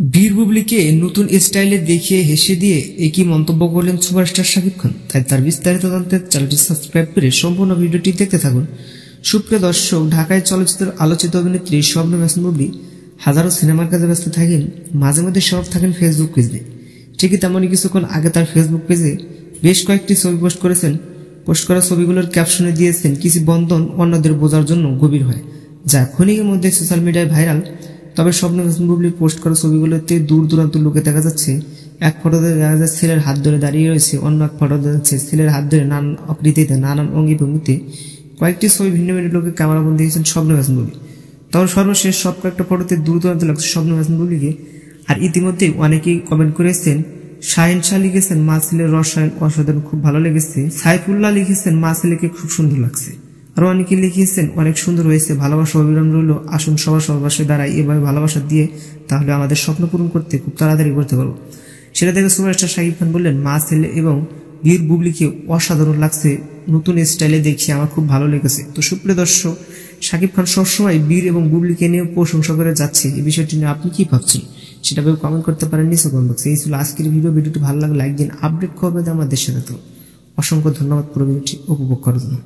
বীর বুবলিকে নতুন স্টাইলে দেখিয়ে হেসে দিয়ে একই মন্তব্য করলেন সুপারস্টার শাকিব খান। তাই তার বিস্তারিত জানতে চ্যানেলটি সাবস্ক্রাইব করে সম্পূর্ণ ভিডিওটি দেখতে থাকুন। সুপ্রিয় দর্শক, ঢাকায় চলচ্চিত্রের আলোচিত অভিনেত্রী শবনম ইয়াসমিন বুবলি হাজারো সিনেমার কাজে ব্যস্ত থাকেন, মাঝে মধ্যে সব থাকেন ফেসবুক পেজে। ঠিকই তেমনই কিছুক্ষণ আগে তার ফেসবুক পেজে বেশ কয়েকটি ছবি পোস্ট করেছেন। পোস্ট করা ছবিগুলোর ক্যাপশনে দিয়েছেন কিছু বন্ধন অন্যদের বোঝার জন্য গভীর হয়, যা ক্ষণিকের মধ্যে সোশ্যাল মিডিয়ায় ভাইরাল। তবে শবনম ইয়াসমিন বুবলি পোস্ট করা ছবিগুলোতে দূর দূরান্ত লোকে দেখা যাচ্ছে। এক ফটোতে দেখা যাচ্ছে ছেলের হাত ধরে দাঁড়িয়ে রয়েছে, অন্য এক ফটো দেখা যাচ্ছে ছেলের হাত ধরে নানান আকৃতিতে নানান অঙ্গি ভঙ্গিতে কয়েকটি ছবি ভিন্ন ভিন্ন লোকে ক্যামেরাবন্দি দিয়েছেন শবনম ইয়াসমিন বুবলি। তবে সর্বশেষ সব কয়েকটা ফটোতে দূর দূরান্ত লাগছে শবনম ইয়াসমিন বুবলিকে। আর ইতিমধ্যেই অনেকেই কমেন্ট করেছেন। শাহিন শাহ লিখেছেন, মা ছেলের রসায়ন অসাধারণ, খুব ভালো লেগেছে। সাইফুল্লাহ লিখেছেন, মা ছেলেকে খুব সুন্দর লাগছে। আরো অনেকে লিখিয়েছেন, অনেক সুন্দর হয়েছে, ভালোবাসা অবিরাম রইল, আসুন সবার পাশে দাঁড়াই, এভাবে ভালোবাসা দিয়ে তাহলে আমাদের স্বপ্ন পূরণ করতে খুব তাড়াতাড়ি করতে পারবো। সেটা দেখে সুপারস্টার শাকিব খান বললেন, মা ছেলে এবং বীর বুবলিকে অসাধারণ লাগছে, নতুন স্টাইলে দেখি আমার খুব ভালো লেগেছে। তো সুপ্রিয় দর্শক, শাকিব খান সবসময় বীর এবং বুবলিকে নিয়ে প্রশংসা করে যাচ্ছে। এই বিষয়টি নিয়ে আপনি কি ভাবছেন সেটা ভেবে কমেন্ট করতে পারেন নিচে কমেন্ট বক্সে। এই ছিল আজকের ভিডিওটি ভালো লাগলে লাইক দিন, আপডেট খবর আমাদের সাথে। তো অসংখ্য ধন্যবাদ পুরো ভিডিওটি উপভোগ করার জন্য।